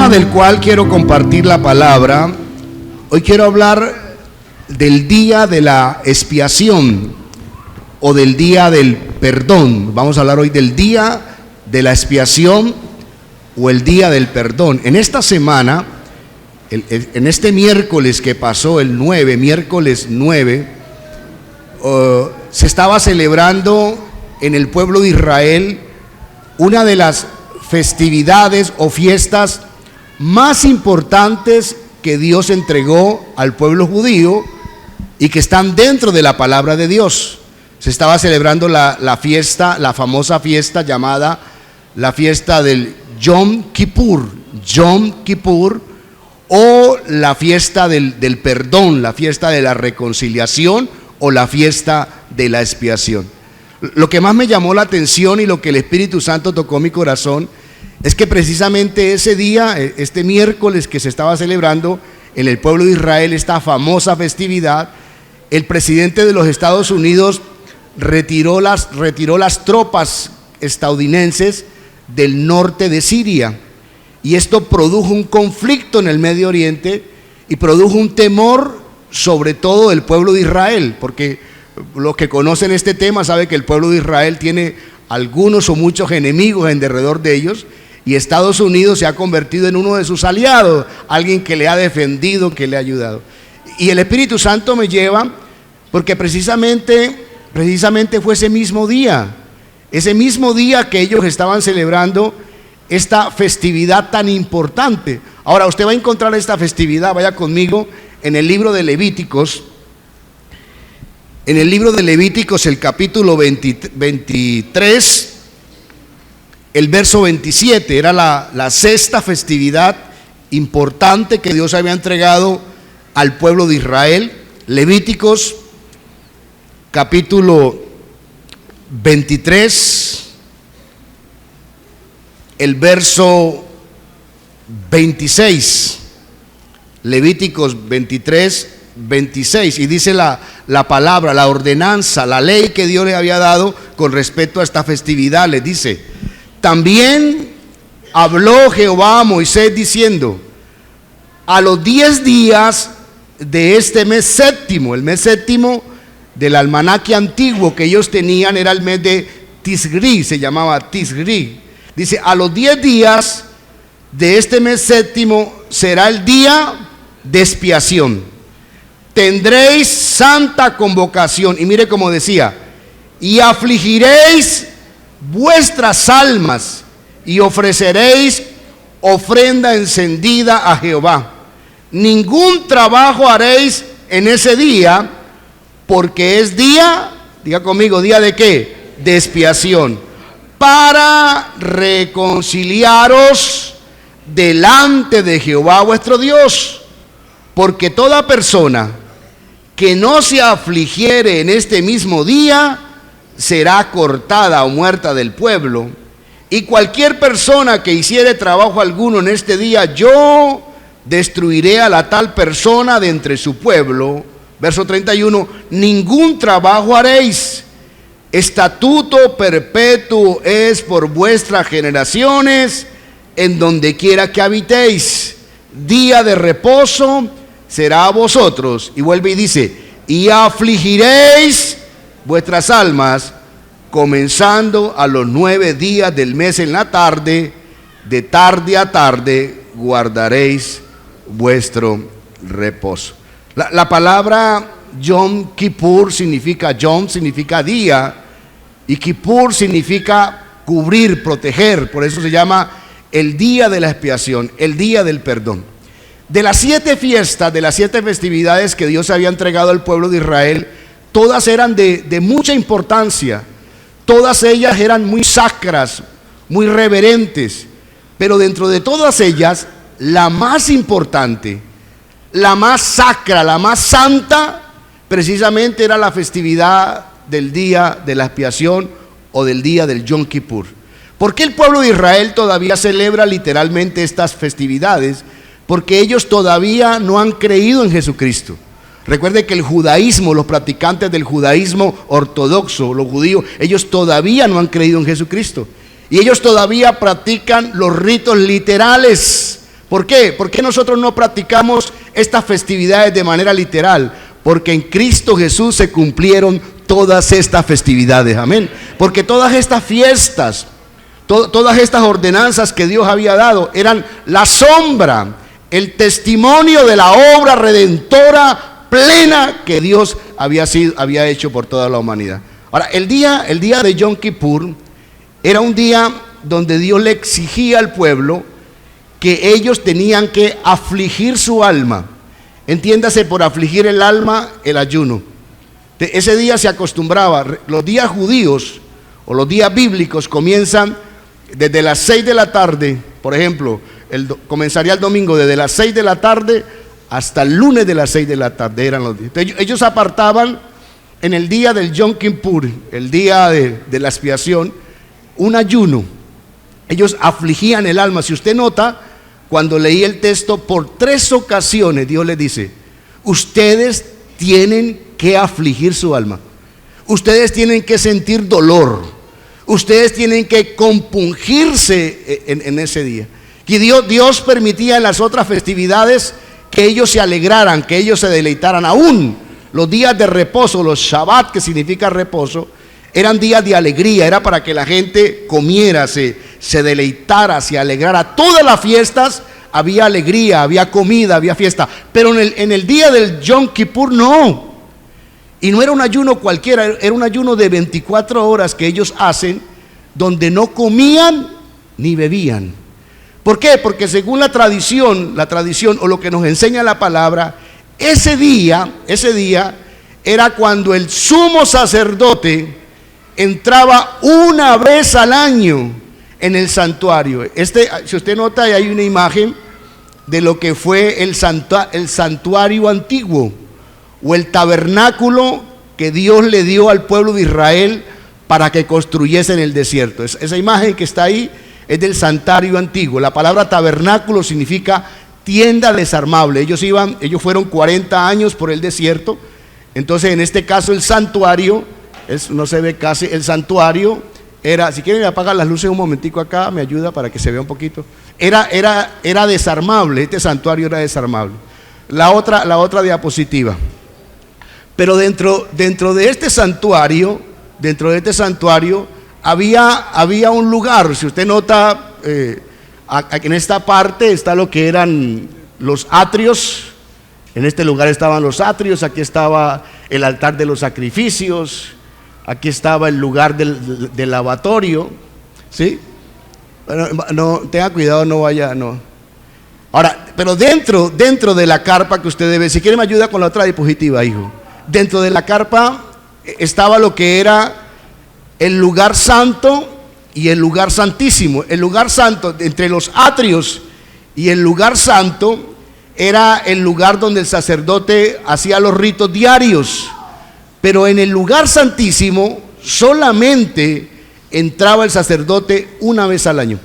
tema del cual quiero compartir la palabra, hoy quiero hablar del día de la expiación o del día del perdón. Vamos a hablar hoy del día de la expiación o el día del perdón. En esta semana, en este miércoles que pasó, miércoles 9, se estaba celebrando en el pueblo de Israel una de las festividades o fiestas más importantes que Dios entregó al pueblo judío y que están dentro de la palabra de Dios. Se estaba celebrando la fiesta, la famosa fiesta llamada la fiesta del Yom Kippur, o la fiesta del perdón, la fiesta de la reconciliación o la fiesta de la expiación. Lo que más me llamó la atención y lo que el Espíritu Santo tocó mi corazón es que precisamente ese día, este miércoles que se estaba celebrando en el pueblo de Israel esta famosa festividad, el presidente de los Estados Unidos retiró las tropas estadounidenses del norte de Siria, y esto produjo un conflicto en el Medio Oriente y produjo un temor sobre todo del pueblo de Israel, porque los que conocen este tema saben que el pueblo de Israel tiene algunos o muchos enemigos en derredor de ellos, y Estados Unidos se ha convertido en uno de sus aliados, alguien que le ha defendido, que le ha ayudado. Y el Espíritu Santo me lleva porque precisamente fue ese mismo día que ellos estaban celebrando esta festividad tan importante. Ahora usted va a encontrar esta festividad, vaya conmigo, en el libro de Levíticos. En el libro de Levíticos, el capítulo 23, el verso 27, era la sexta festividad importante que Dios había entregado al pueblo de Israel. Levíticos, capítulo 23, el verso 26. Levíticos 23, 26, y dice la palabra, la ordenanza, la ley que Dios le había dado con respecto a esta festividad. Les dice: también habló Jehová a Moisés diciendo: a los 10 días de este mes séptimo, el mes séptimo del almanaque antiguo que ellos tenían era el mes de Tisri, se llamaba Tisri. Dice: a los 10 días de este mes séptimo será el día de expiación. Tendréis santa convocación. Y mire cómo decía: y afligiréis vuestras almas y ofreceréis ofrenda encendida a Jehová. Ningún trabajo haréis en ese día, porque es día, diga conmigo, ¿día de qué? De expiación, para reconciliaros delante de Jehová vuestro Dios. Porque toda persona que no se afligiere en este mismo día será cortada o muerta del pueblo, y cualquier persona que hiciere trabajo alguno en este día, yo destruiré a la tal persona de entre su pueblo. Verso 31, ningún trabajo haréis, estatuto perpetuo es por vuestras generaciones, en donde quiera que habitéis. Día de reposo será a vosotros. Y vuelve y dice: y afligiréis vuestras almas, comenzando a los 9 días del mes en la tarde, de tarde a tarde guardaréis vuestro reposo. La palabra Yom Kippur significa día, y Kippur significa cubrir, proteger. Por eso se llama el día de la expiación, el día del perdón. De las 7 fiestas, de las 7 festividades que Dios había entregado al pueblo de Israel, todas eran de mucha importancia, todas ellas eran muy sacras, muy reverentes, pero dentro de todas ellas, la más importante, la más sacra, la más santa, precisamente era la festividad del día de la expiación o del día del Yom Kippur. ¿Por qué el pueblo de Israel todavía celebra literalmente estas festividades? Porque ellos todavía no han creído en Jesucristo. Recuerde que el judaísmo, los practicantes del judaísmo ortodoxo, los judíos, ellos todavía no han creído en Jesucristo. Y ellos todavía practican los ritos literales. ¿Por qué? ¿Por qué nosotros no practicamos estas festividades de manera literal? Porque en Cristo Jesús se cumplieron todas estas festividades, amén. Porque todas estas fiestas, todas estas ordenanzas que Dios había dado eran la sombra, el testimonio de la obra redentora plena que Dios había hecho por toda la humanidad. Ahora, el día de Yom Kippur era un día donde Dios le exigía al pueblo que ellos tenían que afligir su alma. Entiéndase por afligir el alma, el ayuno. Ese día se acostumbraba, los días judíos o los días bíblicos comienzan desde las 6 de la tarde, por ejemplo, comenzaría el domingo desde las 6 de la tarde hasta el lunes de las 6 de la tarde, eran los días. Entonces, ellos apartaban en el día del Yom Kippur, el día de la expiación, un ayuno. Ellos afligían el alma. Si usted nota, cuando leí el texto, por 3 ocasiones Dios les dice: ustedes tienen que afligir su alma, ustedes tienen que sentir dolor, ustedes tienen que compungirse en ese día. Y Dios permitía en las otras festividades que ellos se alegraran, que ellos se deleitaran. Aún los días de reposo, los Shabbat, que significa reposo, eran días de alegría, era para que la gente comiera, se deleitara, se alegrara. Todas las fiestas había alegría, había comida, había fiesta. Pero en el día del Yom Kippur no. Y no era un ayuno cualquiera, era un ayuno de 24 horas que ellos hacen, donde no comían ni bebían. ¿Por qué? Porque según la tradición o lo que nos enseña la palabra, ese día era cuando el sumo sacerdote entraba una vez al año en el santuario. Si usted nota, hay una imagen de lo que fue el santuario antiguo o el tabernáculo que Dios le dio al pueblo de Israel para que construyese en el desierto. Esa imagen que está ahí es del santuario antiguo. La palabra tabernáculo significa tienda desarmable. Ellos fueron 40 años por el desierto. Entonces, en este caso, el santuario, no se ve casi, el santuario era, si quieren apagar las luces un momentico acá, me ayuda para que se vea un poquito. Era desarmable, este santuario era desarmable. La otra diapositiva. Pero dentro de este santuario, había un lugar. Si usted nota, en esta parte está lo que eran los atrios. En este lugar estaban los atrios, aquí estaba el altar de los sacrificios, aquí estaba el lugar del lavatorio, ¿sí? No, tenga cuidado, no vaya, no. Ahora, pero dentro de la carpa que usted debe, si quiere me ayuda con la otra diapositiva, hijo. Dentro de la carpa estaba lo que era el lugar santo y el lugar santísimo. El lugar santo, entre los atrios y el lugar santo, era el lugar donde el sacerdote hacía los ritos diarios. Pero en el lugar santísimo solamente entraba el sacerdote una vez al año.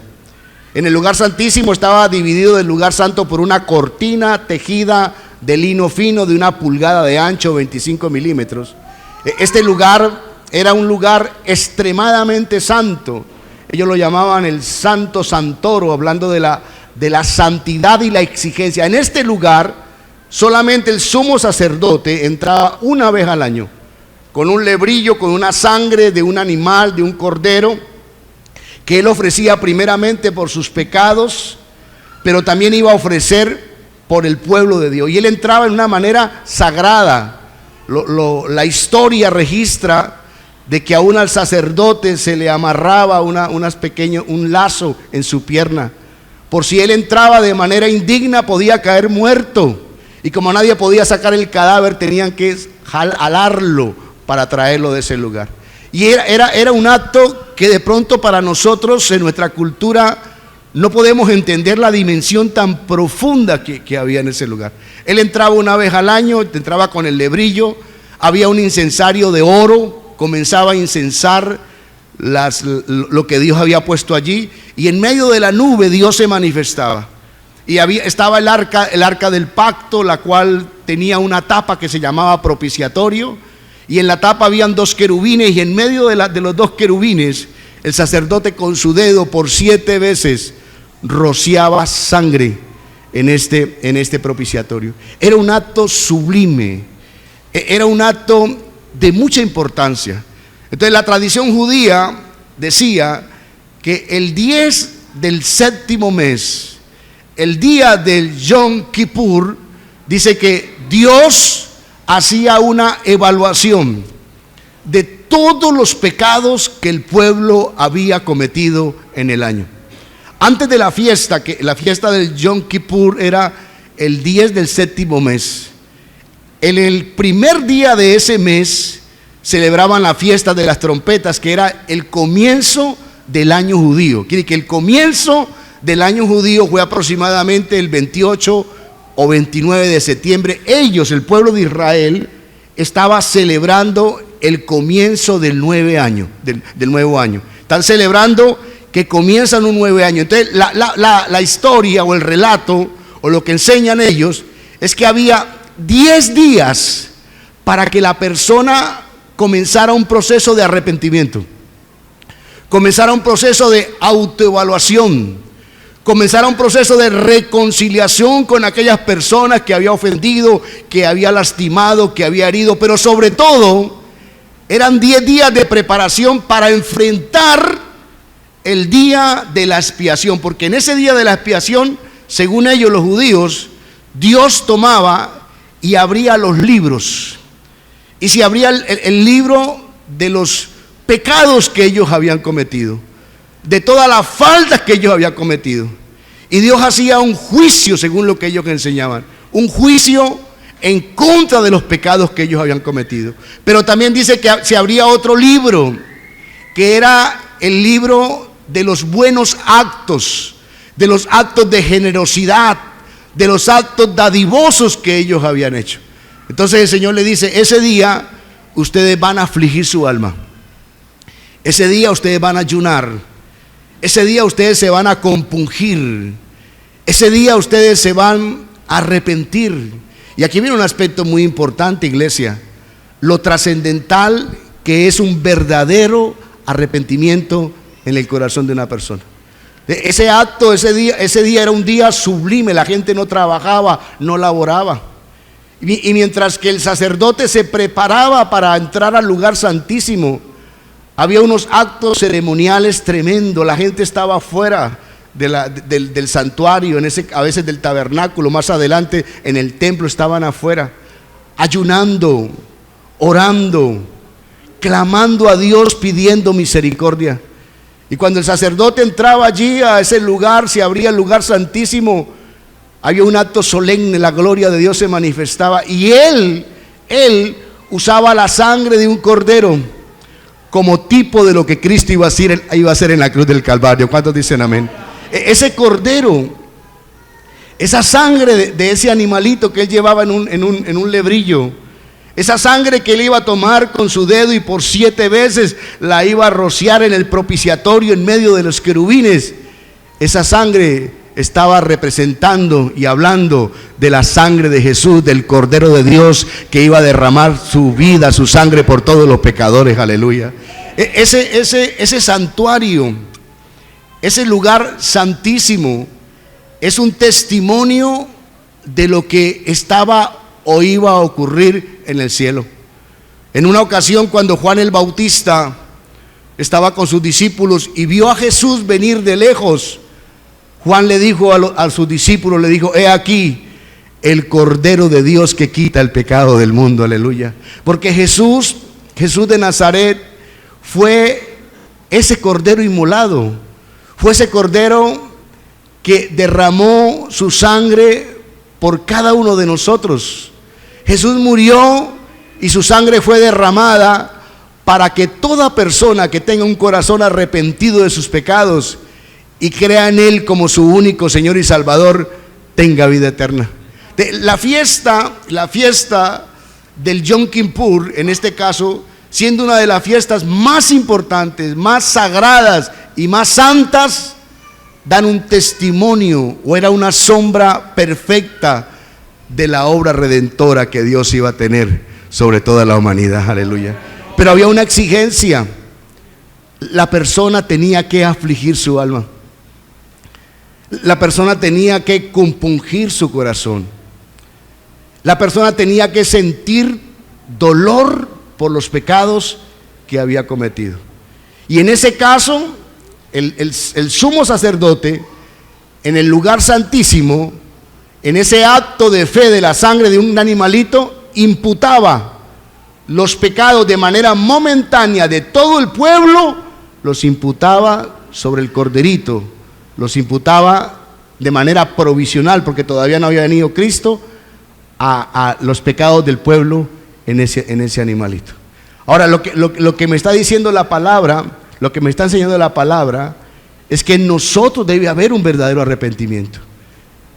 En el lugar santísimo estaba dividido del lugar santo por una cortina tejida de lino fino de 1 pulgada de ancho, 25 milímetros. Este lugar era un lugar extremadamente santo. Ellos lo llamaban el Santo Santoro, hablando de la santidad y la exigencia. En este lugar solamente el sumo sacerdote entraba una vez al año, con un lebrillo, con una sangre de un animal, de un cordero, que él ofrecía primeramente por sus pecados, pero también iba a ofrecer por el pueblo de Dios. Y él entraba en una manera sagrada. La historia registra de que aún al sacerdote se le amarraba un lazo en su pierna. Por si él entraba de manera indigna, podía caer muerto. Y como nadie podía sacar el cadáver, tenían que jalarlo para traerlo de ese lugar. Y era un acto que de pronto para nosotros, en nuestra cultura, no podemos entender la dimensión tan profunda que había en ese lugar. Él entraba una vez al año, entraba con el lebrillo, había un incensario de oro, comenzaba a incensar lo que Dios había puesto allí, y en medio de la nube Dios se manifestaba. Y estaba el arca del pacto, la cual tenía una tapa que se llamaba propiciatorio, y en la tapa habían 2 querubines, y en medio de los 2 querubines el sacerdote con su dedo por 7 veces rociaba sangre en este propiciatorio. Era un acto sublime, era un acto de mucha importancia. Entonces la tradición judía decía que el 10 del séptimo mes, el día del Yom Kippur, dice que Dios hacía una evaluación de todos los pecados que el pueblo había cometido en el año. Antes de la fiesta, que la fiesta del Yom Kippur era el 10 del séptimo mes, en el primer día de ese mes celebraban la fiesta de las trompetas, que era el comienzo del año judío. Quiere que el comienzo del año judío fue aproximadamente el 28 o 29 de septiembre. Ellos, el pueblo de Israel, estaba celebrando el comienzo del nuevo año. Están celebrando que comienzan un nuevo año. Entonces la historia o el relato o lo que enseñan ellos es que había 10 días para que la persona comenzara un proceso de arrepentimiento, comenzara un proceso de autoevaluación, comenzara un proceso de reconciliación con aquellas personas que había ofendido, que había lastimado, que había herido, pero sobre todo eran 10 días de preparación para enfrentar el día de la expiación, porque en ese día de la expiación, según ellos los judíos, Dios tomaba y abría los libros, y se abría el libro de los pecados que ellos habían cometido, de todas las faltas que ellos habían cometido, y Dios hacía un juicio, según lo que ellos enseñaban, un juicio en contra de los pecados que ellos habían cometido. Pero también dice que se abría otro libro, que era el libro de los buenos actos, de los actos de generosidad, de los actos dadivosos que ellos habían hecho. Entonces el Señor le dice: ese día ustedes van a afligir su alma, ese día ustedes van a ayunar, ese día ustedes se van a compungir, ese día ustedes se van a arrepentir. Y aquí viene un aspecto muy importante, iglesia: lo trascendental que es un verdadero arrepentimiento en el corazón de una persona. Ese acto, ese día era un día sublime. La gente no trabajaba, no laboraba, y mientras que el sacerdote se preparaba para entrar al lugar santísimo, había unos actos ceremoniales tremendos. La gente estaba afuera del santuario, a veces del tabernáculo, más adelante en el templo estaban afuera, ayunando, orando, clamando a Dios, pidiendo misericordia. Y cuando el sacerdote entraba allí a ese lugar, se abría el lugar santísimo, había un acto solemne, la gloria de Dios se manifestaba, y él usaba la sangre de un cordero como tipo de lo que Cristo iba a hacer en la cruz del Calvario. ¿Cuántos dicen amén? Ese cordero, esa sangre de ese animalito que él llevaba en un lebrillo, esa sangre que él iba a tomar con su dedo y por 7 veces la iba a rociar en el propiciatorio en medio de los querubines, esa sangre estaba representando y hablando de la sangre de Jesús, del Cordero de Dios, que iba a derramar su vida, su sangre por todos los pecadores. Aleluya. Ese santuario, ese lugar santísimo, es un testimonio de lo que estaba o iba a ocurrir en el cielo. En una ocasión, cuando Juan el Bautista estaba con sus discípulos y vio a Jesús venir de lejos, Juan le dijo a sus discípulos, le dijo: he aquí el Cordero de Dios que quita el pecado del mundo. Aleluya. Porque Jesús de Nazaret fue ese Cordero inmolado, fue ese Cordero que derramó su sangre por cada uno de nosotros. Jesús murió y su sangre fue derramada para que toda persona que tenga un corazón arrepentido de sus pecados y crea en Él como su único Señor y Salvador, tenga vida eterna. La fiesta del Yom Kippur, en este caso, siendo una de las fiestas más importantes, más sagradas y más santas, dan un testimonio, o era una sombra perfecta de la obra redentora que Dios iba a tener sobre toda la humanidad. Aleluya. Pero había una exigencia: la persona tenía que afligir su alma. La persona tenía que compungir su corazón. La persona tenía que sentir dolor por los pecados que había cometido. Y en ese caso, el sumo sacerdote, en el lugar santísimo, en ese acto de fe de la sangre de un animalito, imputaba los pecados de manera momentánea de todo el pueblo, los imputaba sobre el corderito, los imputaba de manera provisional, porque todavía no había venido Cristo, a los pecados del pueblo en ese animalito. Ahora, lo que me está diciendo la palabra, lo que me está enseñando la palabra, es que en nosotros debe haber un verdadero arrepentimiento.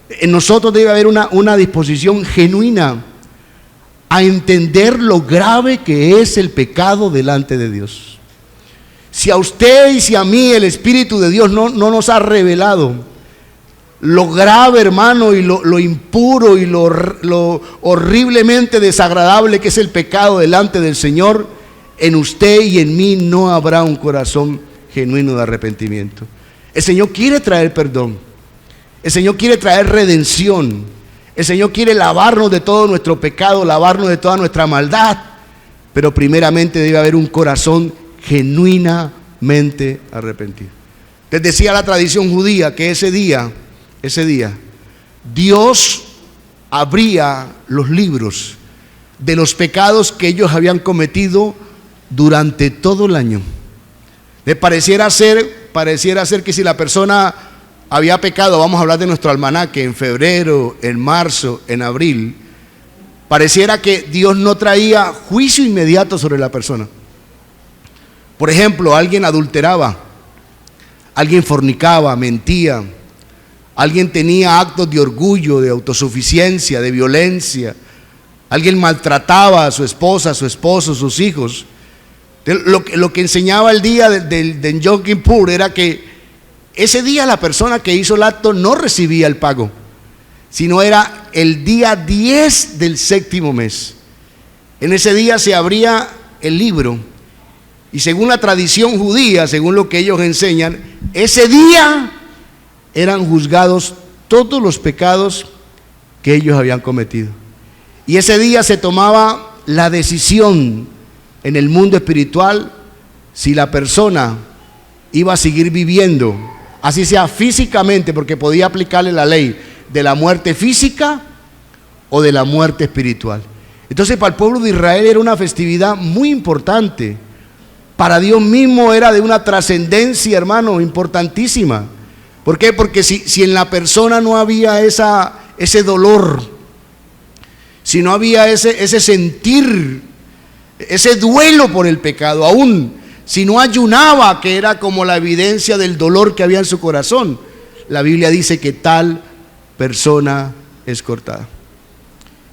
En nosotros debe haber una disposición genuina a entender lo grave que es el pecado delante de Dios. Si a usted y si a mí el Espíritu de Dios no nos ha revelado lo grave, hermano, y lo impuro y lo horriblemente desagradable que es el pecado delante del Señor, en usted y en mí no habrá un corazón genuino de arrepentimiento. El Señor quiere traer perdón. El Señor quiere traer redención. El Señor quiere lavarnos de todo nuestro pecado, lavarnos de toda nuestra maldad. Pero primeramente debe haber un corazón genuinamente arrepentido. Les decía la tradición judía que ese día, Dios abría los libros de los pecados que ellos habían cometido durante todo el año. Le pareciera ser que si la persona había pecado, vamos a hablar de nuestro almanaque, en febrero, en marzo, en abril, pareciera que Dios no traía juicio inmediato sobre la persona. Por ejemplo, alguien adulteraba, alguien fornicaba, mentía, alguien tenía actos de orgullo, de autosuficiencia, de violencia, alguien maltrataba a su esposa, a su esposo, a sus hijos. Lo que enseñaba el día de Yom Kippur era que ese día la persona que hizo el acto no recibía el pago, sino era el día 10 del séptimo mes. En ese día se abría el libro y según la tradición judía, según lo que ellos enseñan, ese día eran juzgados todos los pecados que ellos habían cometido. Y ese día se tomaba la decisión en el mundo espiritual si la persona iba a seguir viviendo, así sea físicamente, porque podía aplicarle la ley de la muerte física o de la muerte espiritual. Entonces, para el pueblo de Israel era una festividad muy importante. Para Dios mismo era de una trascendencia, hermano, importantísima. ¿Por qué? Porque si en la persona no había ese dolor, si no había ese sentir, ese duelo por el pecado, aún si no ayunaba, que era como la evidencia del dolor que había en su corazón, la Biblia dice que tal persona es cortada.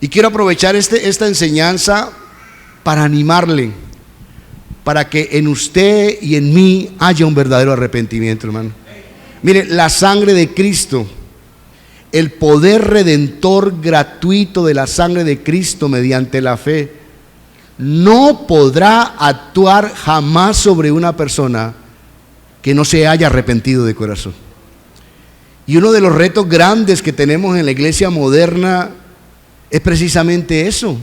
Y quiero aprovechar esta enseñanza para animarle, para que en usted y en mí haya un verdadero arrepentimiento, hermano. Mire, la sangre de Cristo, el poder redentor gratuito de la sangre de Cristo mediante la fe, no podrá actuar jamás sobre una persona que no se haya arrepentido de corazón. Y uno de los retos grandes que tenemos en la iglesia moderna es precisamente eso.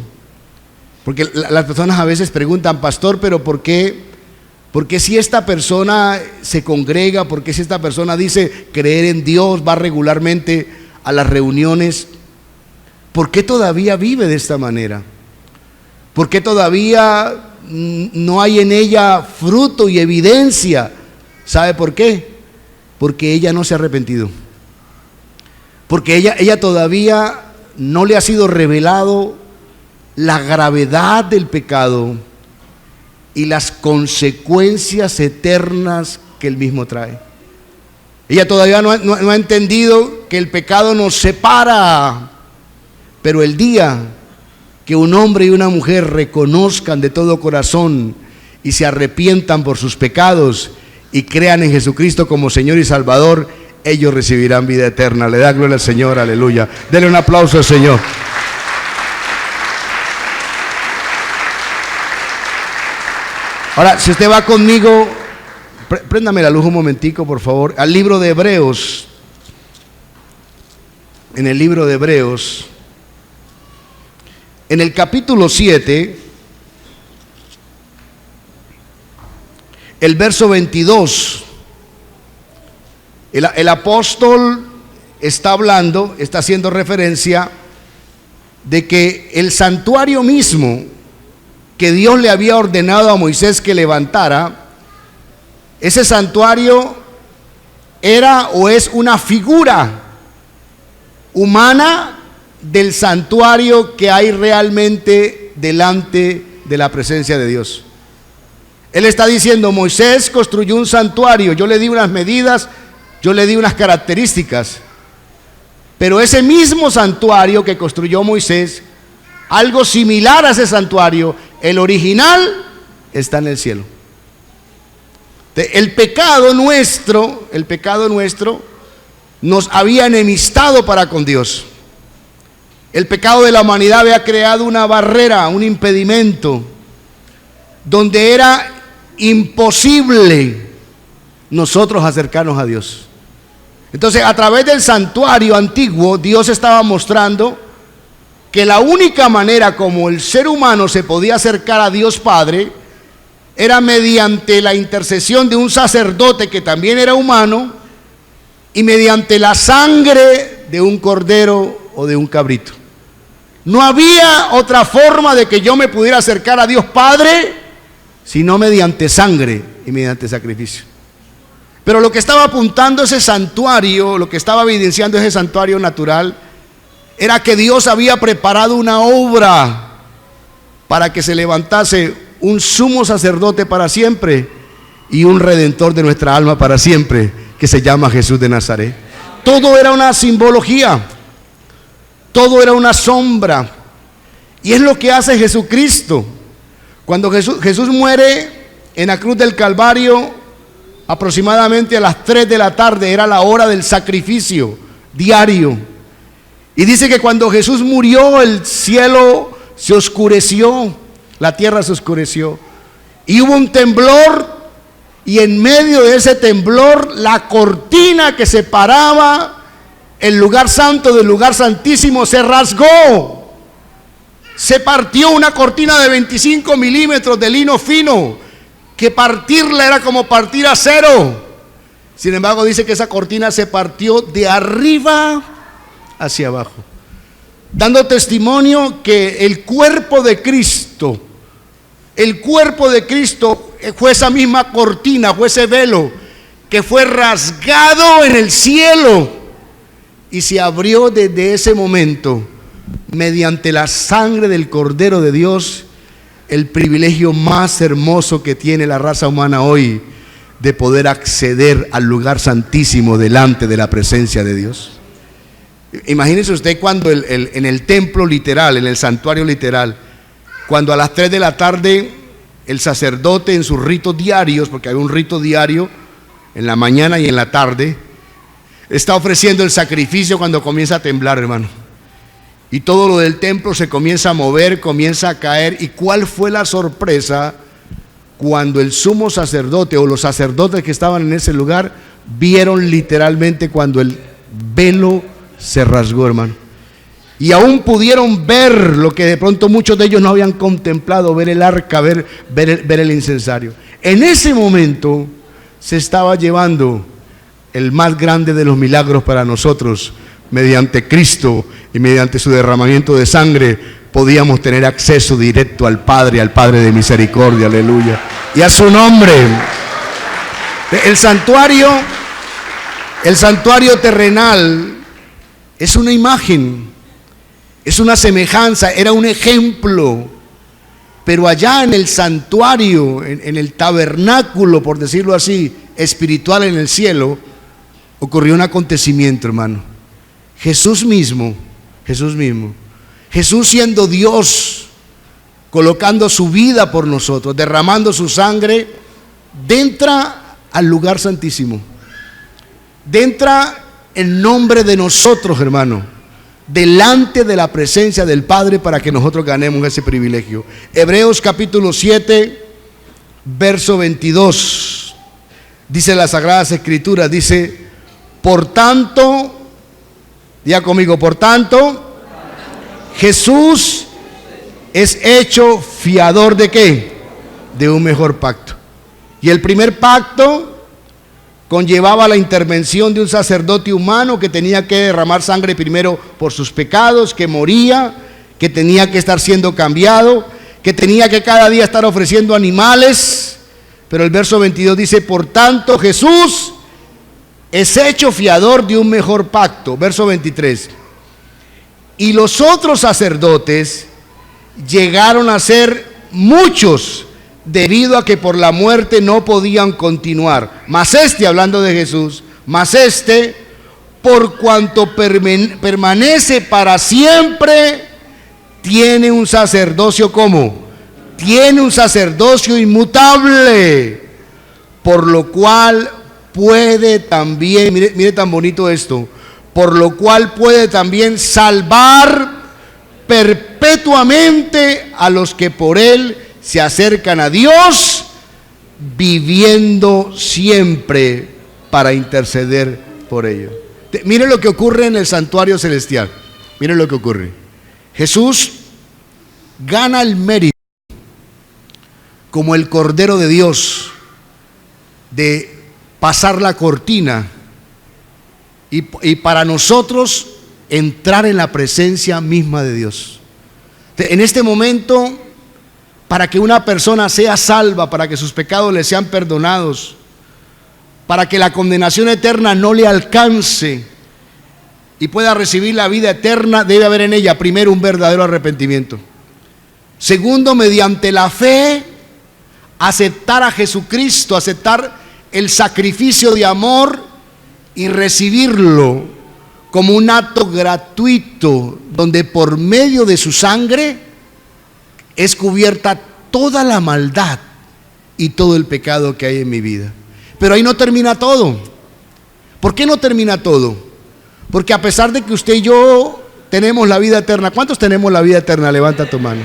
Porque las personas a veces preguntan, pastor, pero ¿por qué si esta persona se congrega, por qué si esta persona dice creer en Dios, va regularmente a las reuniones, por qué todavía vive de esta manera? ¿Por qué todavía no hay en ella fruto y evidencia? ¿Sabe por qué? Porque ella no se ha arrepentido. Porque ella todavía no le ha sido revelado la gravedad del pecado y las consecuencias eternas que él mismo trae. Ella todavía no ha entendido que el pecado nos separa, pero el día que un hombre y una mujer reconozcan de todo corazón y se arrepientan por sus pecados y crean en Jesucristo como Señor y Salvador, ellos recibirán vida eterna. Le da gloria al Señor, aleluya. Denle un aplauso al Señor. Ahora, si usted va conmigo, préndame la luz un momentico, por favor, al libro de Hebreos. en el libro de Hebreos, en el capítulo 7, el verso 22, el apóstol está hablando, está haciendo referencia de que el santuario mismo que Dios le había ordenado a Moisés que levantara, ese santuario era o es una figura humana del santuario que hay realmente delante de la presencia de Dios. Él está diciendo: Moisés construyó un santuario, yo le di unas medidas, yo le di unas características, pero ese mismo santuario que construyó Moisés, algo similar a ese santuario, el original, está en el cielo. El pecado nuestro nos había enemistado para con Dios. El pecado de la humanidad había creado una barrera, un impedimento, donde era imposible nosotros acercarnos a Dios. Entonces, a través del santuario antiguo, Dios estaba mostrando que la única manera como el ser humano se podía acercar a Dios Padre era mediante la intercesión de un sacerdote que también era humano y mediante la sangre de un cordero o de un cabrito. No había otra forma de que yo me pudiera acercar a Dios Padre sino mediante sangre y mediante sacrificio. Pero lo que estaba apuntando ese santuario, lo que estaba evidenciando ese santuario natural, era que Dios había preparado una obra para que se levantase un sumo sacerdote para siempre y un redentor de nuestra alma para siempre, que se llama Jesús de Nazaret. Todo era una simbología, todo era una sombra, y es lo que hace Jesucristo. Cuando Jesús muere en la cruz del Calvario, aproximadamente a las 3 de la tarde, era la hora del sacrificio diario. Y dice que cuando Jesús murió, el cielo se oscureció, la tierra se oscureció, y hubo un temblor, y en medio de ese temblor, la cortina que separaba el lugar santo del lugar santísimo se rasgó. Se partió una cortina de 25 milímetros de lino fino, que partirla era como partir acero. Sin embargo, dice que esa cortina se partió de arriba hacia abajo, dando testimonio que el cuerpo de Cristo fue esa misma cortina, fue ese velo que fue rasgado en el cielo y se abrió desde ese momento, mediante la sangre del Cordero de Dios, el privilegio más hermoso que tiene la raza humana hoy, de poder acceder al lugar santísimo delante de la presencia de Dios. Imagínese usted cuando en el templo literal, en el santuario literal, cuando a las 3 de la tarde el sacerdote en sus ritos diarios, porque hay un rito diario en la mañana y en la tarde, está ofreciendo el sacrificio cuando comienza a temblar, hermano. Y todo lo del templo se comienza a mover, comienza a caer. ¿Y cuál fue la sorpresa cuando el sumo sacerdote o los sacerdotes que estaban en ese lugar vieron literalmente cuando el velo se rasgó, hermano? Y aún pudieron ver lo que de pronto muchos de ellos no habían contemplado, ver el arca, ver el incensario. En ese momento se estaba llevando el más grande de los milagros para nosotros. Mediante Cristo y mediante su derramamiento de sangre podíamos tener acceso directo al Padre de misericordia, aleluya, y a su nombre. El santuario terrenal es una imagen, es una semejanza, era un ejemplo, pero allá en el santuario, en el tabernáculo, por decirlo así, espiritual en el cielo, ocurrió un acontecimiento, hermano. Jesús mismo, Jesús siendo Dios, colocando su vida por nosotros, derramando su sangre, entra al lugar santísimo, entra en nombre de nosotros, hermano, delante de la presencia del Padre, para que nosotros ganemos ese privilegio. Hebreos capítulo 7, verso 22, dice las Sagradas Escrituras, dice: por tanto, Diga conmigo, por tanto, Jesús es hecho fiador ¿de qué? De un mejor pacto. Y el primer pacto conllevaba la intervención de un sacerdote humano que tenía que derramar sangre primero por sus pecados, que moría, que tenía que estar siendo cambiado, que tenía que cada día estar ofreciendo animales. Pero el verso 22 dice, por tanto Jesús es hecho fiador de un mejor pacto. Verso 23. Y los otros sacerdotes llegaron a ser muchos, debido a que por la muerte no podían continuar. Mas este, hablando de Jesús, mas este, por cuanto permanece para siempre, tiene un sacerdocio ¿cómo? Tiene un sacerdocio inmutable, por lo cual puede también, mire tan bonito esto, por lo cual puede también salvar perpetuamente a los que por él se acercan a Dios, viviendo siempre para interceder por ellos. Mire lo que ocurre en el santuario celestial. Mire lo que ocurre. Jesús gana el mérito como el Cordero de Dios de pasar la cortina y para nosotros entrar en la presencia misma de Dios. En este momento, para que una persona sea salva, para que sus pecados le sean perdonados, para que la condenación eterna no le alcance y pueda recibir la vida eterna, debe haber en ella primero un verdadero arrepentimiento. Segundo, mediante la fe, aceptar a Jesucristo, aceptar el sacrificio de amor y recibirlo como un acto gratuito, donde por medio de su sangre es cubierta toda la maldad y todo el pecado que hay en mi vida. Pero ahí no termina todo. ¿Por qué no termina todo? Porque a pesar de que usted y yo tenemos la vida eterna, ¿cuántos tenemos la vida eterna? Levanta tu mano.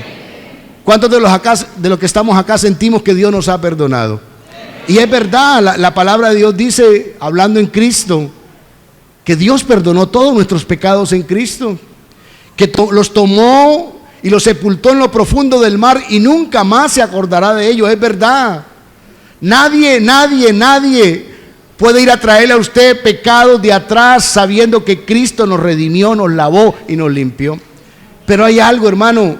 ¿Cuántos de los que estamos acá sentimos que Dios nos ha perdonado? Y es verdad, la palabra de Dios dice, hablando en Cristo, que Dios perdonó todos nuestros pecados en Cristo, que los tomó y los sepultó en lo profundo del mar y nunca más se acordará de ello. Es verdad. Nadie puede ir a traerle a usted pecados de atrás sabiendo que Cristo nos redimió, nos lavó y nos limpió. Pero hay algo, hermano,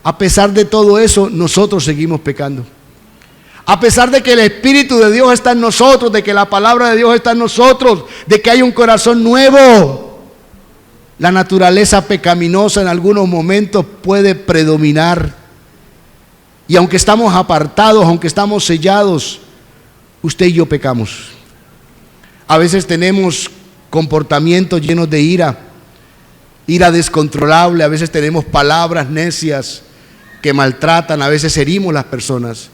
a pesar de todo eso, nosotros seguimos pecando. A pesar de que el Espíritu de Dios está en nosotros, de que la palabra de Dios está en nosotros, de que hay un corazón nuevo, la naturaleza pecaminosa en algunos momentos puede predominar. Y aunque estamos apartados, aunque estamos sellados, usted y yo pecamos. A veces tenemos comportamientos llenos de ira descontrolable, a veces tenemos palabras necias que maltratan, a veces herimos a las personas.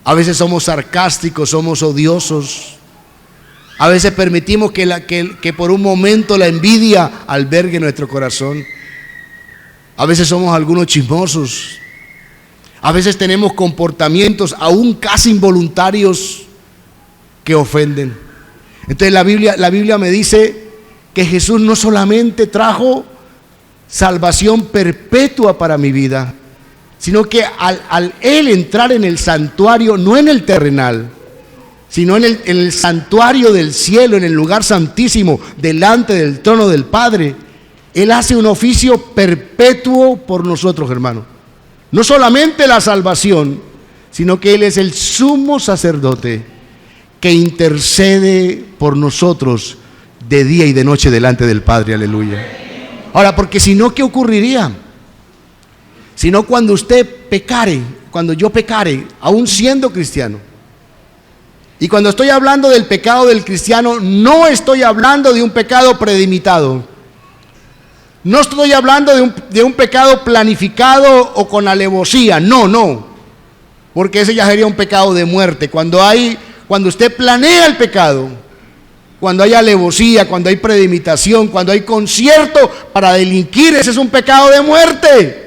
A veces somos sarcásticos, somos odiosos. A veces permitimos que por un momento la envidia albergue nuestro corazón. A veces somos algunos chismosos. A veces tenemos comportamientos aún casi involuntarios que ofenden. Entonces la Biblia me dice que Jesús no solamente trajo salvación perpetua para mi vida, sino que al Él entrar en el santuario, no en el terrenal, sino en el santuario del cielo, en el lugar santísimo, delante del trono del Padre, Él hace un oficio perpetuo por nosotros, hermano. No solamente la salvación, sino que Él es el sumo sacerdote que intercede por nosotros de día y de noche delante del Padre, aleluya. Ahora, porque si no, ¿qué ocurriría? Si no, cuando usted pecare, cuando yo pecare, aún siendo cristiano. Y cuando estoy hablando del pecado del cristiano, no estoy hablando de un pecado premeditado. No estoy hablando de un pecado planificado o con alevosía. No. Porque ese ya sería un pecado de muerte. Cuando usted planea el pecado, cuando hay alevosía, cuando hay premeditación, cuando hay concierto para delinquir, ese es un pecado de muerte.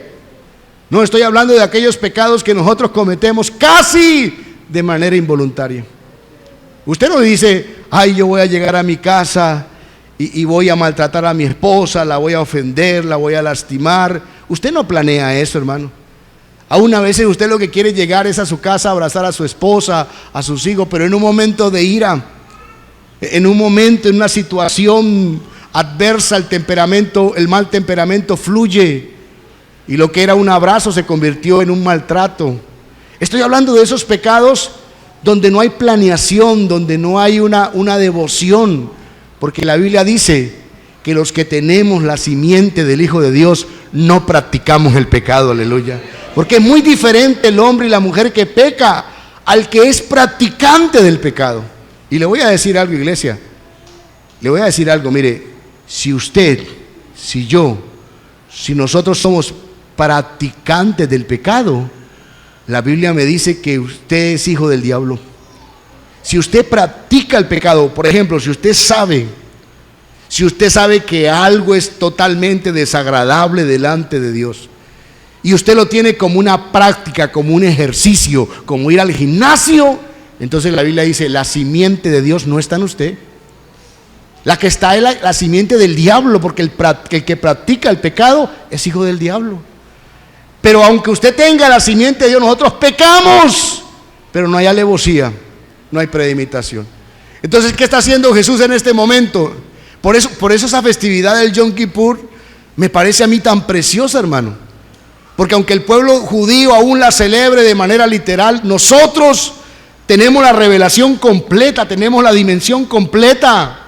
No estoy hablando de aquellos pecados que nosotros cometemos casi de manera involuntaria. Usted no dice, ay, yo voy a llegar a mi casa y voy a maltratar a mi esposa, la voy a ofender, la voy a lastimar. Usted no planea eso, hermano. Aún a veces usted lo que quiere llegar es a su casa, abrazar a su esposa, a sus hijos, pero en un momento de ira, en un momento, en una situación adversa, el mal temperamento fluye y lo que era un abrazo se convirtió en un maltrato. Estoy hablando de esos pecados donde no hay planeación, donde no hay una devoción, porque la Biblia dice que los que tenemos la simiente del Hijo de Dios no practicamos el pecado, aleluya. Porque es muy diferente el hombre y la mujer que peca al que es practicante del pecado. Y le voy a decir algo, iglesia, le voy a decir algo, mire, si usted, si yo, si nosotros somos practicantes del pecado, la Biblia me dice que usted es hijo del diablo. Si usted practica el pecado, por ejemplo, si usted sabe que algo es totalmente desagradable delante de Dios y usted lo tiene como una práctica, como un ejercicio, como ir al gimnasio, entonces la Biblia dice, la simiente de Dios no está en usted. La que está es la simiente del diablo, porque el que practica el pecado es hijo del diablo. Pero aunque usted tenga la simiente de Dios, nosotros pecamos, pero no hay alevosía, no hay premeditación. Entonces, ¿qué está haciendo Jesús en este momento? Por eso esa festividad del Yom Kippur me parece a mí tan preciosa, hermano. Porque aunque el pueblo judío aún la celebre de manera literal, nosotros tenemos la revelación completa, tenemos la dimensión completa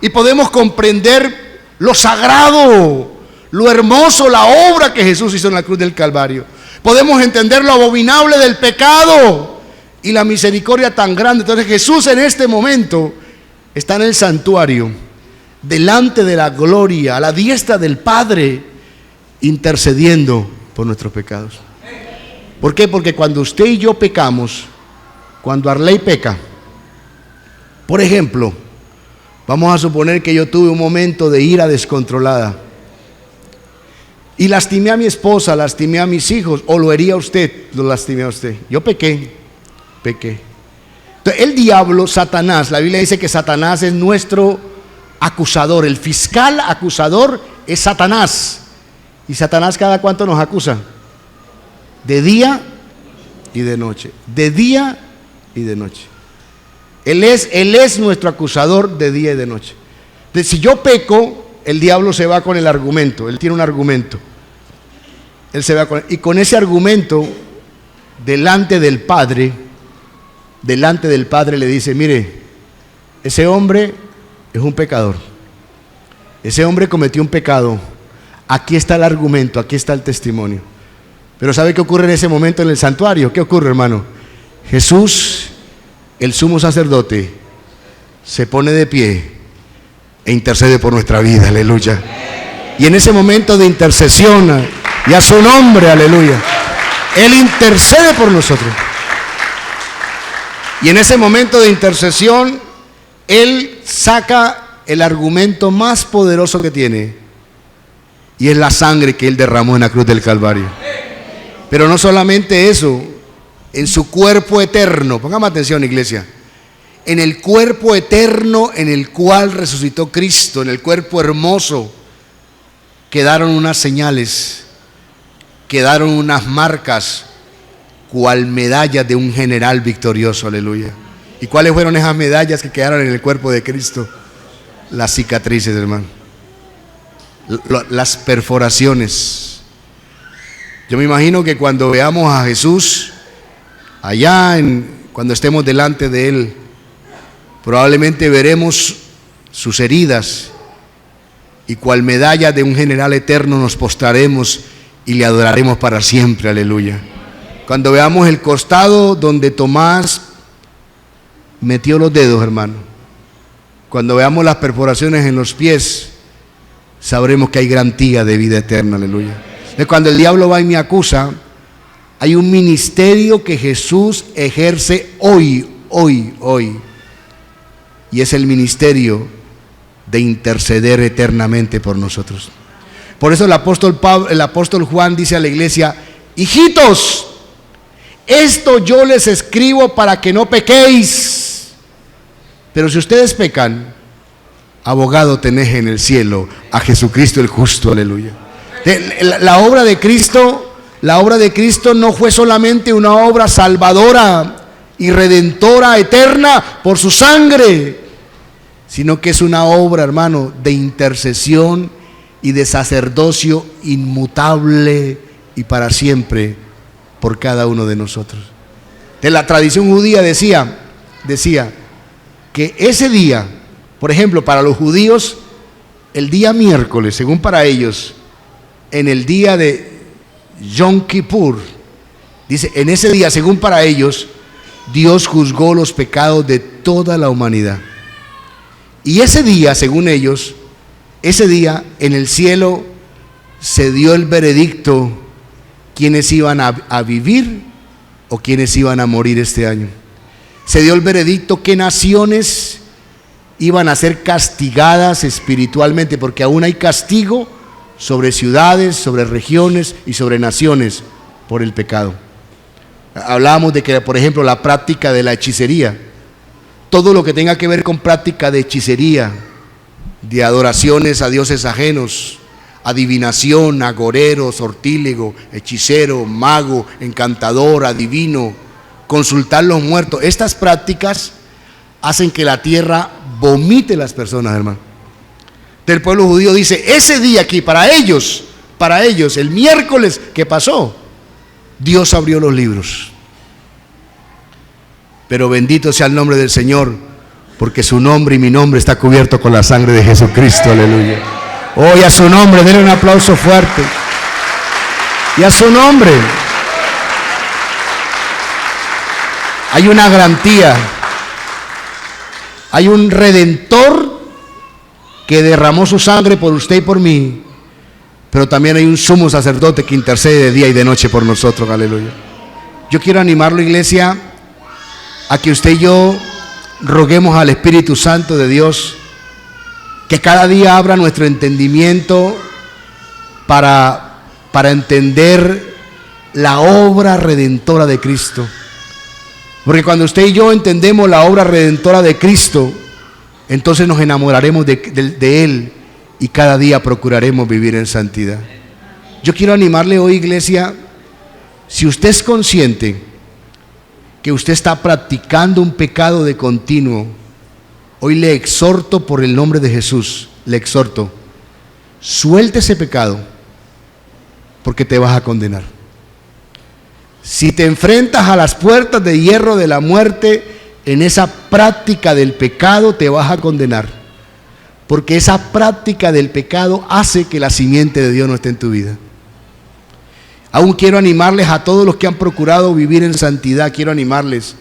y podemos comprender lo sagrado, lo hermoso, la obra que Jesús hizo en la cruz del Calvario. Podemos entender lo abominable del pecado y la misericordia tan grande. Entonces Jesús en este momento está en el santuario, delante de la gloria, a la diestra del Padre, intercediendo por nuestros pecados. ¿Por qué? Porque cuando usted y yo pecamos, cuando Arley peca, por ejemplo, vamos a suponer que yo tuve un momento de ira descontrolada y lastimé a mi esposa, lastimé a mis hijos, o lo herí a usted, lo lastimé a usted. Yo pequé. Entonces, el diablo, Satanás, la Biblia dice que Satanás es nuestro acusador. El fiscal acusador es Satanás. ¿Y Satanás cada cuánto nos acusa? De día y de noche. De día y de noche. Él es nuestro acusador de día y de noche. Entonces, si yo peco, el diablo se va con el argumento. Él tiene un argumento. Él se va y con ese argumento, delante del Padre le dice, mire, ese hombre es un pecador. Ese hombre cometió un pecado. Aquí está el argumento, aquí está el testimonio. Pero ¿sabe qué ocurre en ese momento en el santuario? ¿Qué ocurre, hermano? Jesús, el sumo sacerdote, se pone de pie e intercede por nuestra vida, aleluya. Y en ese momento de intercesión, y a su nombre, aleluya, Él intercede por nosotros. Y en ese momento de intercesión, Él saca el argumento más poderoso que tiene, y es la sangre que Él derramó en la cruz del Calvario. Pero no solamente eso, en su cuerpo eterno, póngame atención, iglesia, en el cuerpo eterno en el cual resucitó Cristo, en el cuerpo hermoso, quedaron unas señales, quedaron unas marcas, cual medallas de un general victorioso, aleluya. ¿Y cuáles fueron esas medallas que quedaron en el cuerpo de Cristo? Las cicatrices, hermano, las perforaciones. Yo me imagino que cuando veamos a Jesús allá, cuando estemos delante de Él, probablemente veremos sus heridas y cual medalla de un general eterno nos postraremos y le adoraremos para siempre, aleluya. Cuando veamos el costado donde Tomás metió los dedos, hermano, cuando veamos las perforaciones en los pies, sabremos que hay garantía de vida eterna, aleluya. Cuando el diablo va y me acusa, hay un ministerio que Jesús ejerce hoy. Y es el ministerio de interceder eternamente por nosotros. Por eso el apóstol Juan dice a la iglesia: hijitos, esto yo les escribo para que no pequéis. Pero si ustedes pecan, abogado tenés en el cielo, a Jesucristo el justo, aleluya. La obra de Cristo no fue solamente una obra salvadora y redentora eterna por su sangre, sino que es una obra, hermano, de intercesión y de sacerdocio inmutable y para siempre por cada uno de nosotros. De la tradición judía decía que ese día, por ejemplo, para los judíos, el día miércoles, según para ellos, en el día de Yom Kippur, dice, en ese día, según para ellos, Dios juzgó los pecados de toda la humanidad. Y ese día, según ellos, ese día en el cielo se dio el veredicto quiénes iban a vivir o quiénes iban a morir este año. Se dio el veredicto qué naciones iban a ser castigadas espiritualmente, porque aún hay castigo sobre ciudades, sobre regiones y sobre naciones por el pecado. Hablábamos de que, por ejemplo, la práctica de la hechicería, todo lo que tenga que ver con práctica de hechicería, de adoraciones a dioses ajenos, adivinación, agorero, sortílego, hechicero, mago, encantador, adivino, consultar los muertos, estas prácticas hacen que la tierra vomite las personas, hermano. Del pueblo judío dice, ese día aquí, para ellos, el miércoles que pasó, Dios abrió los libros. Pero bendito sea el nombre del Señor, porque su nombre y mi nombre está cubierto con la sangre de Jesucristo, aleluya. Hoy a su nombre, denle un aplauso fuerte. Y a su nombre. Hay una garantía, hay un redentor que derramó su sangre por usted y por mí, pero también hay un sumo sacerdote que intercede de día y de noche por nosotros, aleluya. Yo quiero animarlo, iglesia, a que usted y yo roguemos al Espíritu Santo de Dios que cada día abra nuestro entendimiento para entender la obra redentora de Cristo. Porque cuando usted y yo entendemos la obra redentora de Cristo, entonces nos enamoraremos de Él y cada día procuraremos vivir en santidad. Yo quiero animarle hoy, iglesia, si usted es consciente que usted está practicando un pecado de continuo, hoy le exhorto por el nombre de Jesús, le exhorto, suelte ese pecado porque te vas a condenar. Si te enfrentas a las puertas de hierro de la muerte en esa práctica del pecado, te vas a condenar, porque esa práctica del pecado hace que la simiente de Dios no esté en tu vida. Aún quiero animarles a todos los que han procurado vivir en santidad, quiero animarles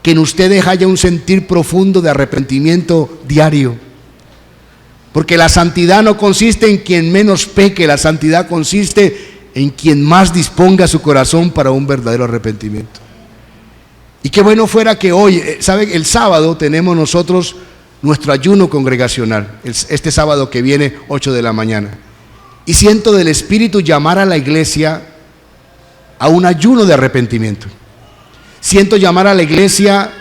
que en ustedes haya un sentir profundo de arrepentimiento diario, porque la santidad no consiste en quien menos peque, la santidad consiste en quien más disponga su corazón para un verdadero arrepentimiento. Y qué bueno fuera que hoy, ¿saben? El sábado tenemos nosotros nuestro ayuno congregacional, este sábado que viene, 8 de la mañana. Y siento del Espíritu llamar a la iglesia a un ayuno de arrepentimiento. Siento llamar a la iglesia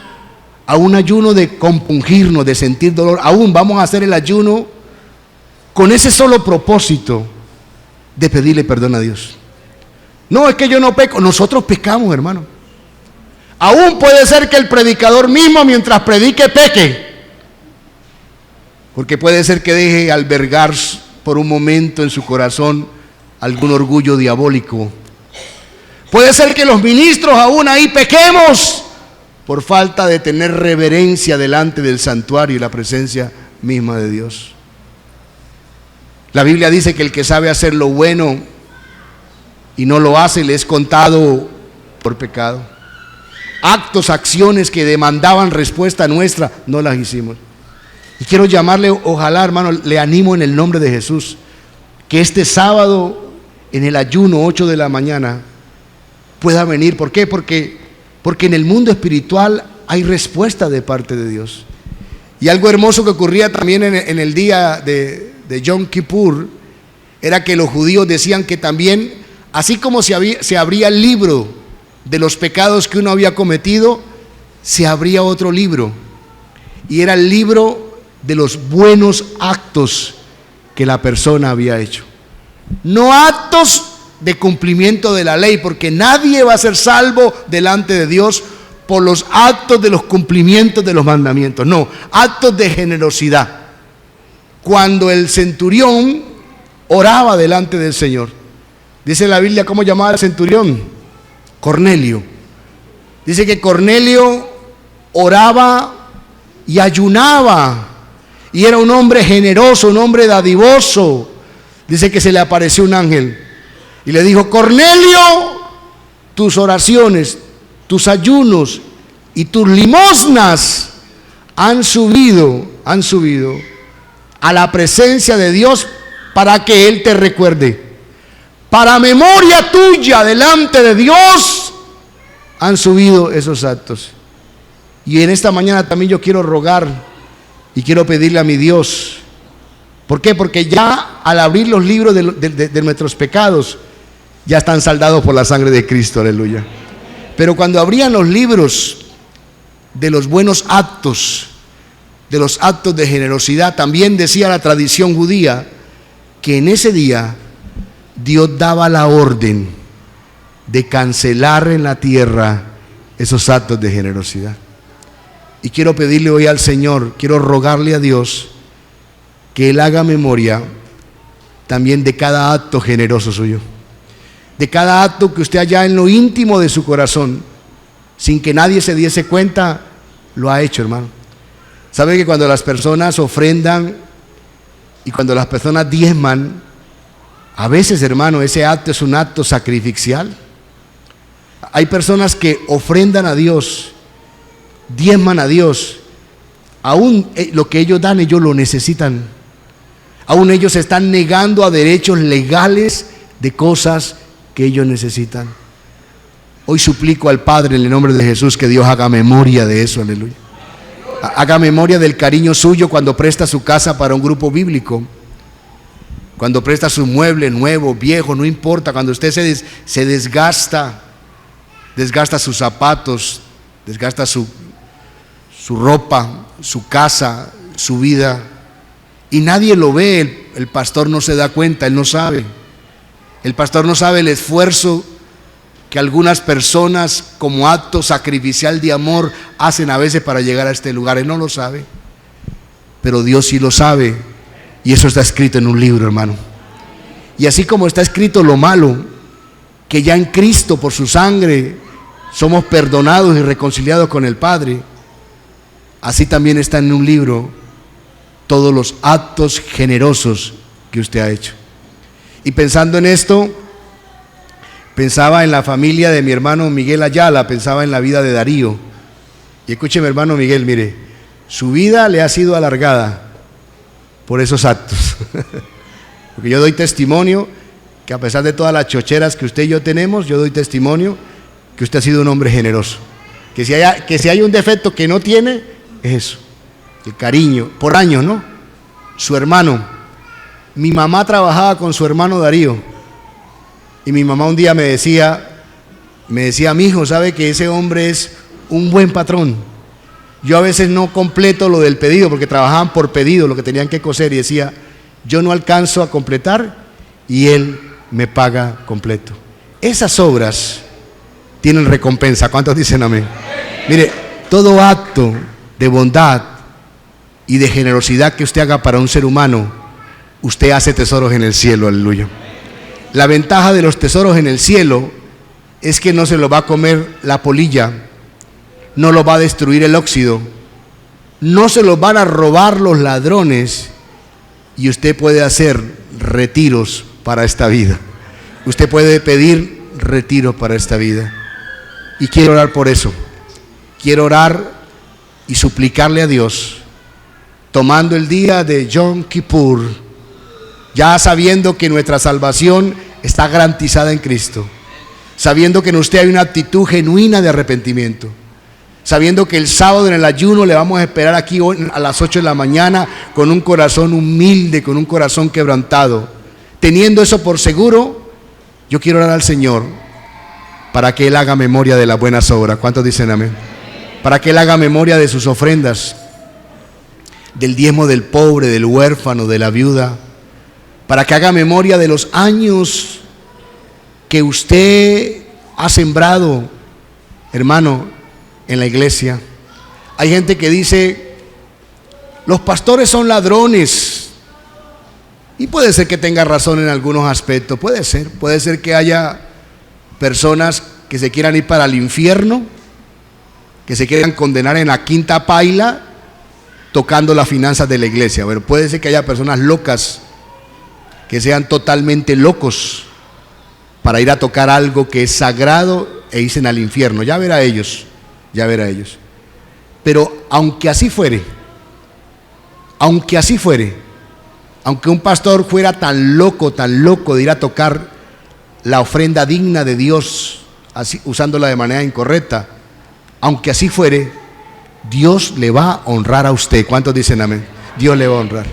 a un ayuno de compungirnos, de sentir dolor. Aún vamos a hacer el ayuno con ese solo propósito de pedirle perdón a Dios. No, es que yo no peco, nosotros pecamos, hermano. Aún puede ser que el predicador mismo mientras predique peque, porque puede ser que deje albergar por un momento en su corazón algún orgullo diabólico. Puede ser que los ministros aún ahí pequemos por falta de tener reverencia delante del santuario y la presencia misma de Dios. La Biblia dice que el que sabe hacer lo bueno y no lo hace, le es contado por pecado. Actos, acciones que demandaban respuesta nuestra, no las hicimos. Y quiero llamarle, ojalá, hermano, le animo en el nombre de Jesús, que este sábado en el ayuno 8 de la mañana pueda venir. ¿Por qué? Porque en el mundo espiritual hay respuesta de parte de Dios. Y algo hermoso que ocurría también en el día de Yom Kippur era que los judíos decían que también, así como se abría el libro de los pecados que uno había cometido, se abría otro libro, y era el libro de los buenos actos que la persona había hecho. No actos de cumplimiento de la ley, porque nadie va a ser salvo delante de Dios por los actos de los cumplimientos de los mandamientos. No, actos de generosidad. Cuando el centurión oraba delante del Señor, dice la Biblia cómo llamaba al centurión: Cornelio. Dice que Cornelio oraba y ayunaba, y era un hombre generoso, un hombre dadivoso. Dice que se le apareció un ángel y le dijo: Cornelio, tus oraciones, tus ayunos y tus limosnas han subido a la presencia de Dios para que Él te recuerde. Para memoria tuya delante de Dios han subido esos actos. Y en esta mañana también yo quiero rogar y quiero pedirle a mi Dios. ¿Por qué? Porque ya al abrir los libros de nuestros pecados, ya están saldados por la sangre de Cristo, aleluya. Pero cuando abrían los libros de los buenos actos, de los actos de generosidad, también decía la tradición judía que en ese día Dios daba la orden de cancelar en la tierra esos actos de generosidad. Y quiero pedirle hoy al Señor, quiero rogarle a Dios que Él haga memoria también de cada acto generoso suyo, de cada acto que usted allá en lo íntimo de su corazón, sin que nadie se diese cuenta, lo ha hecho, hermano. ¿Sabe que cuando las personas ofrendan y cuando las personas diezman, a veces, hermano, ese acto es un acto sacrificial? Hay personas que ofrendan a Dios, diezman a Dios, aún lo que ellos dan, ellos lo necesitan. Aún ellos se están negando a derechos legales de cosas que ellos necesitan. Hoy suplico al Padre en el nombre de Jesús que Dios haga memoria de eso, aleluya. Haga memoria del cariño suyo cuando presta su casa para un grupo bíblico, cuando presta su mueble nuevo, viejo, no importa, cuando usted se desgasta sus zapatos, desgasta su ropa, su casa, su vida, y nadie lo ve. El pastor no se da cuenta, él no sabe. El pastor no sabe el esfuerzo que algunas personas como acto sacrificial de amor hacen a veces para llegar a este lugar. Él no lo sabe, pero Dios sí lo sabe, y eso está escrito en un libro, hermano. Y así como está escrito lo malo, que ya en Cristo por su sangre somos perdonados y reconciliados con el Padre, así también está en un libro todos los actos generosos que usted ha hecho. Y pensando en esto, pensaba en la familia de mi hermano Miguel Ayala, pensaba en la vida de Darío. Y escúcheme, hermano Miguel, mire, su vida le ha sido alargada por esos actos. Porque yo doy testimonio que a pesar de todas las chocheras que usted y yo tenemos, yo doy testimonio que usted ha sido un hombre generoso. Que si hay un defecto que no tiene, es eso, el cariño, por años, ¿no? Su hermano, mi mamá trabajaba con su hermano Darío, y mi mamá un día me decía, mi hijo, ¿sabe que ese hombre es un buen patrón? Yo a veces no completo lo del pedido, porque trabajaban por pedido, lo que tenían que coser, y decía, yo no alcanzo a completar, y él me paga completo. Esas obras tienen recompensa. ¿Cuántos dicen amén? Mire, todo acto de bondad y de generosidad que usted haga para un ser humano, usted hace tesoros en el cielo, aleluya. La ventaja de los tesoros en el cielo es que no se lo va a comer la polilla, no lo va a destruir el óxido, no se lo van a robar los ladrones, y usted puede hacer retiros para esta vida. Usted puede pedir retiro para esta vida. Y quiero orar por eso. Quiero orar y suplicarle a Dios, tomando el día de Yom Kippur, ya sabiendo que nuestra salvación está garantizada en Cristo, sabiendo que en usted hay una actitud genuina de arrepentimiento, sabiendo que el sábado en el ayuno le vamos a esperar aquí a las 8 de la mañana con un corazón humilde, con un corazón quebrantado. Teniendo eso por seguro, yo quiero orar al Señor para que Él haga memoria de las buenas obras. ¿Cuántos dicen amén? Para que Él haga memoria de sus ofrendas, del diezmo del pobre, del huérfano, de la viuda, para que haga memoria de los años que usted ha sembrado, hermano, en la iglesia. Hay gente que dice, los pastores son ladrones, y puede ser que tenga razón en algunos aspectos, puede ser que haya personas que se quieran ir para el infierno, que se quieran condenar en la quinta paila, tocando las finanzas de la iglesia. Bueno, puede ser que haya personas locas, que sean totalmente locos, para ir a tocar algo que es sagrado e irse al infierno. Ya verá ellos. Pero aunque así fuere, aunque un pastor fuera tan loco de ir a tocar la ofrenda digna de Dios, así, usándola de manera incorrecta, aunque así fuere, Dios le va a honrar a usted. ¿Cuántos dicen amén? Dios le va a honrar.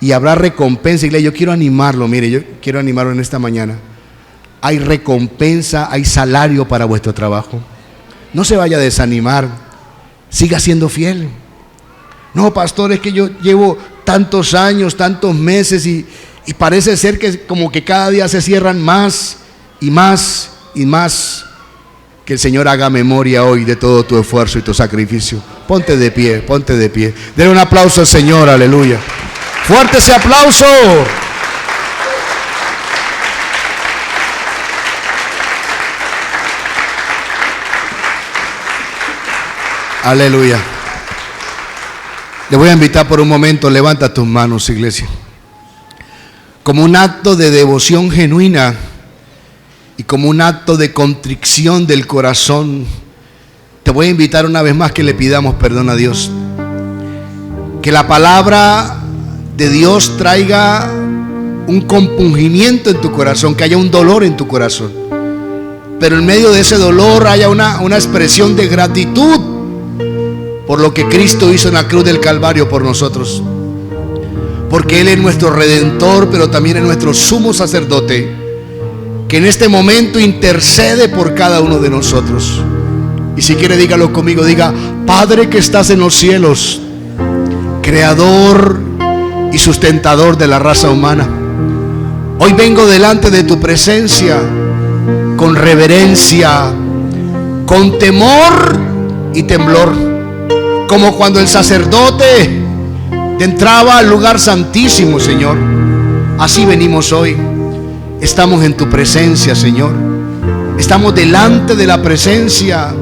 Y habrá recompensa. Iglesia, yo quiero animarlo, mire, yo quiero animarlo en esta mañana. Hay recompensa, hay salario para vuestro trabajo. No se vaya a desanimar, siga siendo fiel. No, pastor, es que yo llevo tantos años, tantos meses y parece ser que como que cada día se cierran más y más y más. Que el Señor haga memoria hoy de todo tu esfuerzo y tu sacrificio. Ponte de pie. Denle un aplauso al Señor, aleluya. Fuerte ese aplauso. Aleluya. Le voy a invitar por un momento, levanta tus manos, iglesia. Como un acto de devoción genuina y como un acto de contrición del corazón, te voy a invitar una vez más que le pidamos perdón a Dios. Que la palabra de Dios traiga un compungimiento en tu corazón, que haya un dolor en tu corazón, pero en medio de ese dolor haya una expresión de gratitud por lo que Cristo hizo en la cruz del Calvario por nosotros, porque Él es nuestro Redentor, pero también es nuestro sumo sacerdote, que en este momento intercede por cada uno de nosotros. Y si quiere, dígalo conmigo, diga: Padre que estás en los cielos, creador y sustentador de la raza humana, hoy vengo delante de tu presencia con reverencia, con temor y temblor, como cuando el sacerdote entraba al lugar santísimo, Señor. Así venimos hoy. Estamos en tu presencia, Señor. Estamos delante de la presencia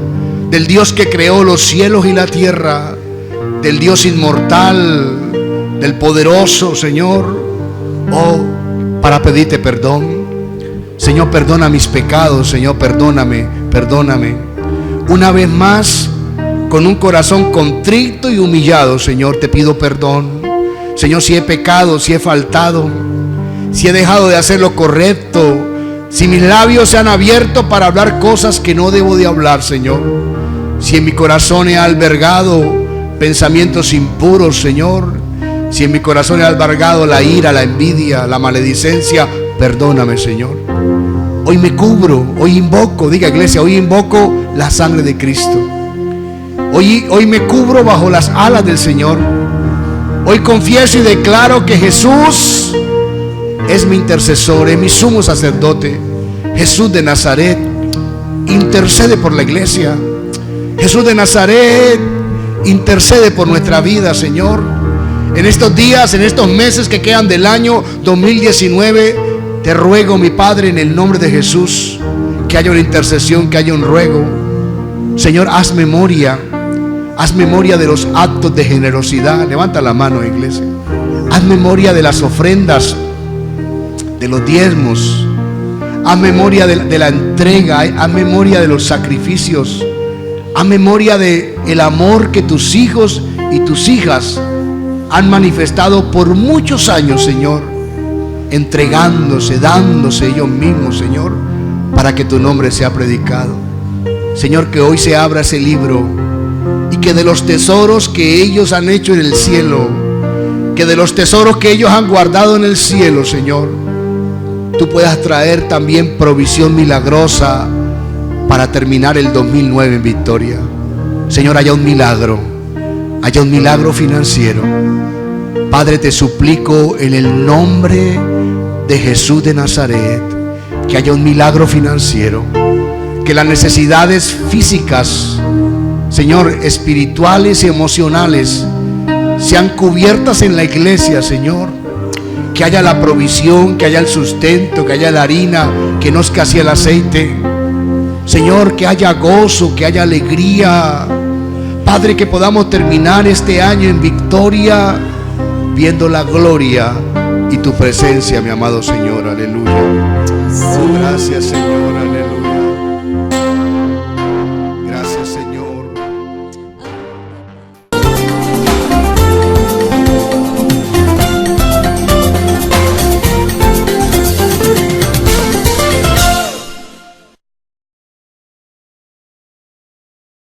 del Dios que creó los cielos y la tierra, del Dios inmortal, del poderoso, Señor. Oh, para pedirte perdón. Señor, perdona mis pecados. Señor, perdóname. Una vez más, con un corazón contrito y humillado, Señor, te pido perdón. Señor, si he pecado, si he faltado, si he dejado de hacer lo correcto, si mis labios se han abierto para hablar cosas que no debo de hablar, Señor, si en mi corazón he albergado pensamientos impuros, Señor, si en mi corazón he albergado la ira, la envidia, la maledicencia, perdóname, Señor. Hoy me cubro, hoy invoco, diga iglesia, hoy invoco la sangre de Cristo. Hoy me cubro bajo las alas del Señor. Hoy confieso y declaro que Jesús es mi intercesor, es mi sumo sacerdote. Jesús de Nazaret intercede por la iglesia. Jesús de Nazaret intercede por nuestra vida, Señor. En estos días, en estos meses que quedan del año 2019, te ruego, mi Padre, en el nombre de Jesús, que haya una intercesión, que haya un ruego. Señor, haz memoria de los actos de generosidad. Levanta la mano, iglesia. Haz memoria de las ofrendas, de los diezmos. Haz memoria de la entrega. Haz memoria de los sacrificios. Haz memoria de el amor que tus hijos y tus hijas han manifestado por muchos años, Señor, entregándose, dándose ellos mismos, Señor, para que tu nombre sea predicado. Señor, que hoy se abra ese libro y que de los tesoros que ellos han hecho en el cielo, que de los tesoros que ellos han guardado en el cielo, Señor, tú puedas traer también provisión milagrosa para terminar el 2009 en victoria. Señor, haya un milagro, haya un milagro financiero. Padre, te suplico en el nombre de Jesús de Nazaret que haya un milagro financiero, que las necesidades físicas, Señor, espirituales y emocionales sean cubiertas en la iglesia, Señor. Que haya la provisión, que haya el sustento, que haya la harina, que no escasee el aceite. Señor, que haya gozo, que haya alegría. Padre, que podamos terminar este año en victoria, viendo la gloria y tu presencia, mi amado Señor. Aleluya. Oh, gracias, Señor. Aleluya.